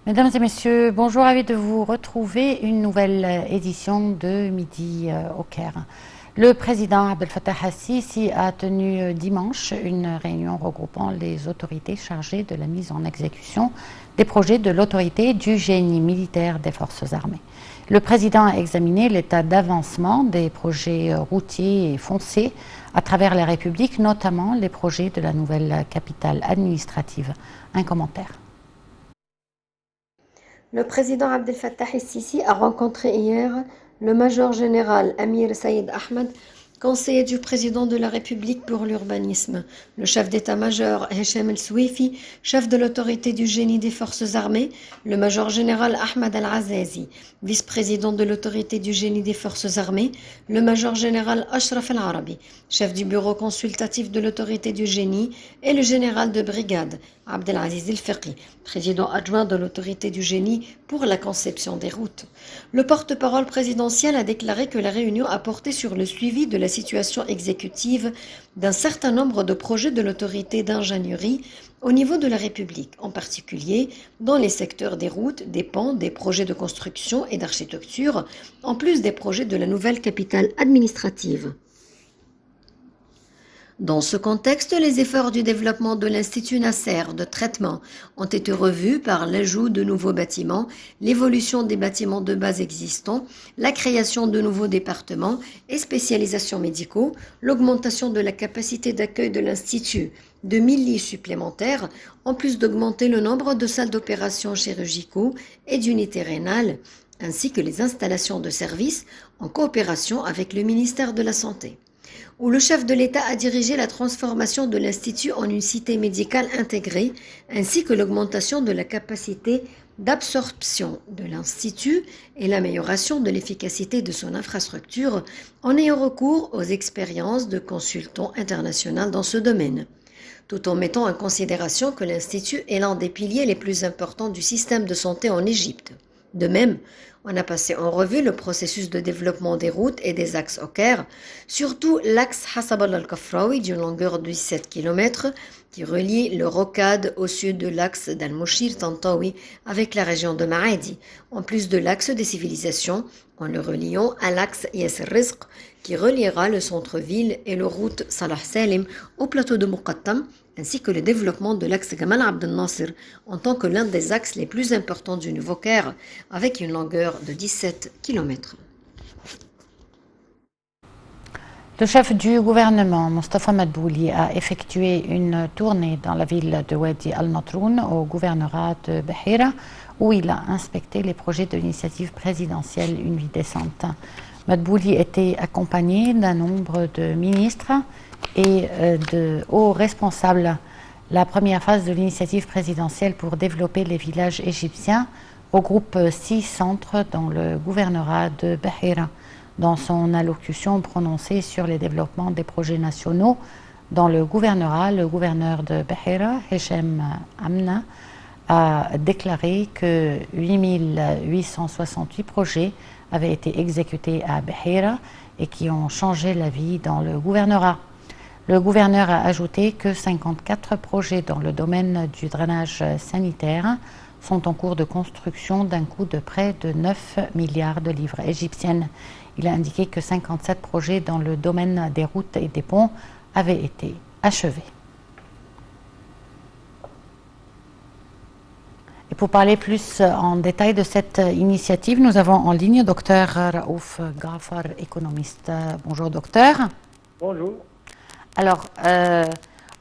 Mesdames et messieurs, bonjour, ravi de vous retrouver. Une nouvelle édition de Midi au Caire. Le président Abdel Fattah al-Sisi a tenu dimanche une réunion regroupant les autorités chargées de la mise en exécution des projets de l'autorité du génie militaire des forces armées. Le président a examiné l'état d'avancement des projets routiers et fonciers à travers la République, notamment les projets de la nouvelle capitale administrative. Un commentaire. Le président Abdel Fattah el-Sisi a rencontré hier le major général Amir Saïd Ahmed, conseiller du président de la République pour l'urbanisme, le chef d'état-major Hichem el-Souifi, chef de l'autorité du génie des forces armées, le major général Ahmed al-Azazi, vice-président de l'autorité du génie des forces armées, le major général Ashraf al-Arabi, chef du bureau consultatif de l'autorité du génie, et le général de brigade Abdelaziz el-Fiqi, président adjoint de l'autorité du génie pour la conception des routes. Le porte-parole présidentiel a déclaré que la réunion a porté sur le suivi de la situation exécutive d'un certain nombre de projets de l'autorité d'ingénierie au niveau de la République, en particulier dans les secteurs des routes, des ponts, des projets de construction et d'architecture, en plus des projets de la nouvelle capitale administrative. Dans ce contexte, les efforts du développement de l'Institut Nasser de traitement ont été revus par l'ajout de nouveaux bâtiments, l'évolution des bâtiments de base existants, la création de nouveaux départements et spécialisations médicaux, l'augmentation de la capacité d'accueil de l'Institut de 1000 lits supplémentaires, en plus d'augmenter le nombre de salles d'opération chirurgicaux et d'unités rénales, ainsi que les installations de services en coopération avec le ministère de la Santé, où le chef de l'État a dirigé la transformation de l'Institut en une cité médicale intégrée, ainsi que l'augmentation de la capacité d'absorption de l'Institut et l'amélioration de l'efficacité de son infrastructure en ayant recours aux expériences de consultants internationaux dans ce domaine, tout en mettant en considération que l'Institut est l'un des piliers les plus importants du système de santé en Égypte. De même, on a passé en revue le processus de développement des routes et des axes au Caire, surtout l'axe Hasabal al-Kafraoui d'une longueur de 17 km qui relie le Rocade au sud de l'axe d'Al-Mouchir Tantaoui avec la région de Maadi, en plus de l'axe des civilisations en le reliant à l'axe Yasser Rizq qui reliera le centre-ville et le route Salah Salim au plateau de Muqattam, ainsi que le développement de l'axe Gamal Abdel Nasser en tant que l'un des axes les plus importants du Nouveau Caire, avec une longueur de 17 km. Le chef du gouvernement, Mostafa Madbouli, a effectué une tournée dans la ville de Wadi al-Natroun, au gouvernorat de Bahira, où il a inspecté les projets de l'initiative présidentielle Une vie décente. Madbouli était accompagné d'un nombre de ministres et de hauts responsables. La première phase de l'initiative présidentielle pour développer les villages égyptiens regroupe 6 centres dans le gouvernorat de Bahira. Dans son allocution prononcée sur les développements des projets nationaux dans le gouvernorat, le gouverneur de Bahira, Hichem Amna, a déclaré que 8868 projets avaient été exécutés à Bahira et qui ont changé la vie dans le gouvernorat. Le gouverneur a ajouté que 54 projets dans le domaine du drainage sanitaire sont en cours de construction d'un coût de près de 9 milliards de livres égyptiennes. Il a indiqué que 57 projets dans le domaine des routes et des ponts avaient été achevés. Et pour parler plus en détail de cette initiative, nous avons en ligne Dr Raouf Ghafar, économiste. Bonjour docteur. Bonjour. Alors,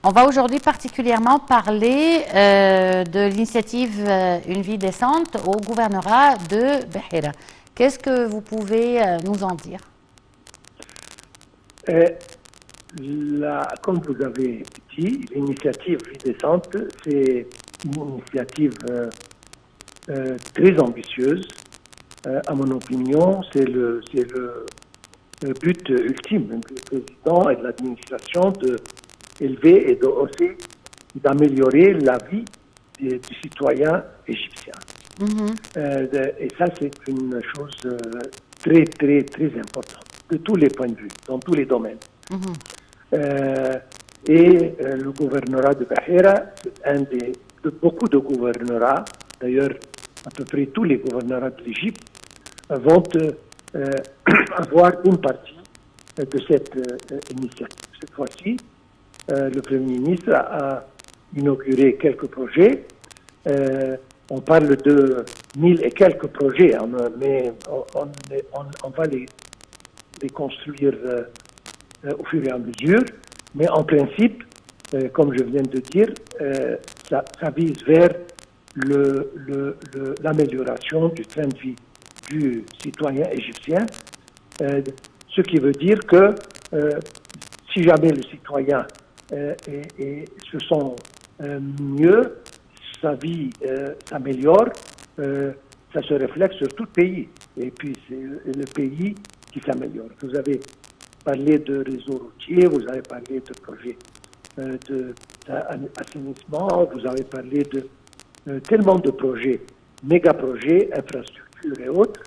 on va aujourd'hui particulièrement parler de l'initiative Une vie décente au gouvernorat de Bahira. Qu'est-ce que vous pouvez nous en dire? Comme vous avez dit, l'initiative Vie décente, c'est une initiative très ambitieuse. À mon opinion, c'est le but ultime du président et de l'administration d'élever et de hausser, d'améliorer la vie du citoyen égyptien. Et ça, c'est une chose très, très, très importante, de tous les points de vue, dans tous les domaines. Le gouvernorat de Bahira, c'est un de beaucoup de gouvernorats. D'ailleurs, à peu près tous les gouvernements de l'Égypte vont avoir une partie de cette initiative. Cette fois-ci, le Premier ministre a inauguré quelques projets. On parle de 1000 et quelques projets, hein, mais on va les construire au fur et à mesure. Mais en principe, comme je viens de dire, ça vise vers l'amélioration du train de vie du citoyen égyptien, ce qui veut dire que si jamais le citoyen se sent mieux, sa vie s'améliore, ça se reflète sur tout le pays. Et puis c'est le pays qui s'améliore. Vous avez parlé de réseaux routiers, vous avez parlé de projets d'assainissement, vous avez parlé de tellement de projets, méga projets, infrastructures et autres,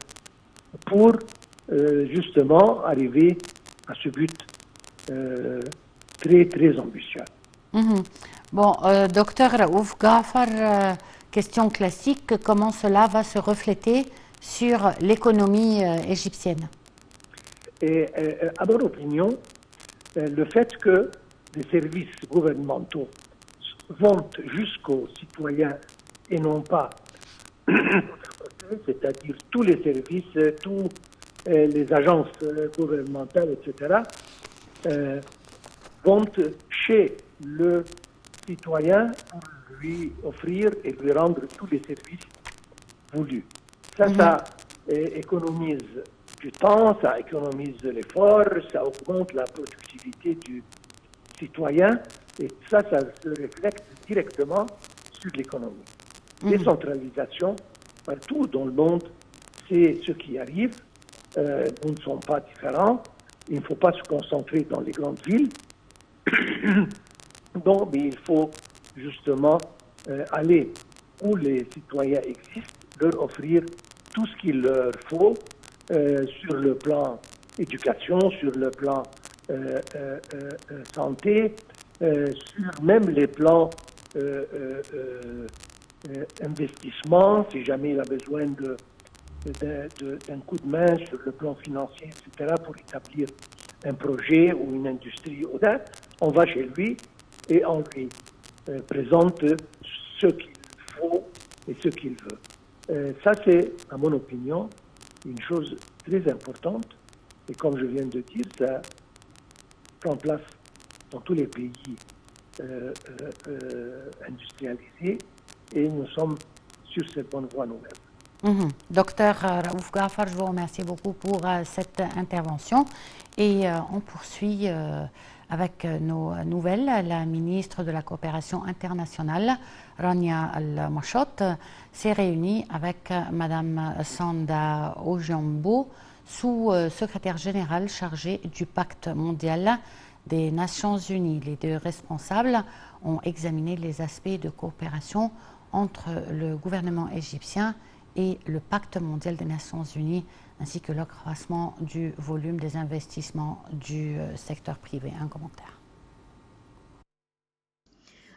pour justement arriver à ce but très, très ambitieux. Bon, docteur Raouf Ghafar, question classique, comment cela va se refléter sur l'économie égyptienne? Et à mon opinion, le fait que les services gouvernementaux vont jusqu'aux citoyens et non pas, c'est-à-dire tous les services, tous les agences gouvernementales, etc., vont chez le citoyen pour lui offrir et lui rendre tous les services voulus. Ça économise du temps, ça économise de l'effort, ça augmente la productivité du citoyen et ça se reflète directement sur l'économie. Décentralisation, partout dans le monde, c'est ce qui arrive. Nous ne sommes pas différents. Il ne faut pas se concentrer dans les grandes villes. Donc, mais il faut justement aller où les citoyens existent, leur offrir tout ce qu'il leur faut sur le plan éducation, sur le plan santé, sur même les plans investissement, si jamais il a besoin d'un coup de main sur le plan financier, etc., pour établir un projet ou une industrie, on va chez lui et on lui présente ce qu'il faut et ce qu'il veut. Ça, c'est, à mon opinion, une chose très importante. Et comme je viens de dire, ça prend place dans tous les pays industrialisés et nous sommes sur cette bonne voie nouvelle. Docteur Raouf Ghafar, je vous remercie beaucoup pour cette intervention et on poursuit avec nos nouvelles. La ministre de la Coopération internationale, Rania Al-Machot, s'est réunie avec Madame Sanda Ojiambo, sous-secrétaire générale chargée du Pacte mondial des Nations Unies. Les deux responsables ont examiné les aspects de coopération entre le gouvernement égyptien et le Pacte mondial des Nations Unies, ainsi que l'accroissement du volume des investissements du secteur privé. Un commentaire.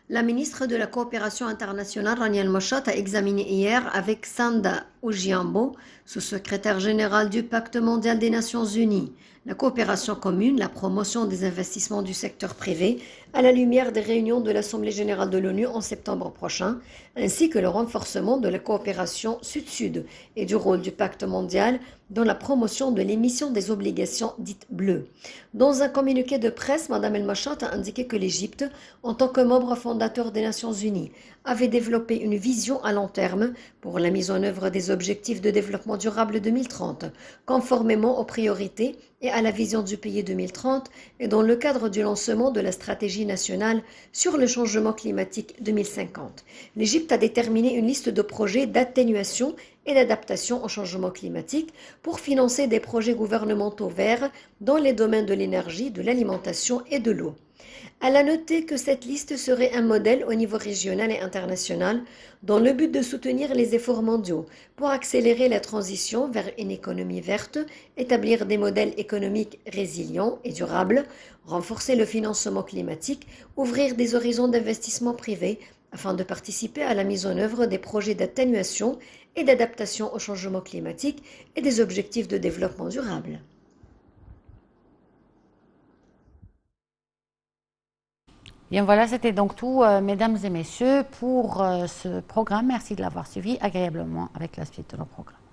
La ministre de la Coopération internationale, Rania Al-Machot, a examiné hier avec Sanda Ojiambo, sous-secrétaire général du Pacte mondial des Nations Unies, la coopération commune, la promotion des investissements du secteur privé à la lumière des réunions de l'Assemblée générale de l'ONU en septembre prochain, ainsi que le renforcement de la coopération sud-sud et du rôle du Pacte mondial dans la promotion de l'émission des obligations dites bleues. Dans un communiqué de presse, Mme El-Machot a indiqué que l'Égypte, en tant que membre fondateur des Nations Unies, avait développé une vision à long terme pour la mise en œuvre des objectifs de développement durable 2030, conformément aux priorités et à la vision du pays 2030 et dans le cadre du lancement de la stratégie nationale sur le changement climatique 2050. L'Égypte a déterminé une liste de projets d'atténuation et d'adaptation au changement climatique pour financer des projets gouvernementaux verts dans les domaines de l'énergie, de l'alimentation et de l'eau. Elle a noté que cette liste serait un modèle au niveau régional et international dans le but de soutenir les efforts mondiaux pour accélérer la transition vers une économie verte, établir des modèles économiques résilients et durables, renforcer le financement climatique, ouvrir des horizons d'investissement privé afin de participer à la mise en œuvre des projets d'atténuation et d'adaptation au changement climatique et des objectifs de développement durable. Bien voilà, c'était donc tout, mesdames et messieurs, pour ce programme. Merci de l'avoir suivi agréablement avec la suite de nos programmes.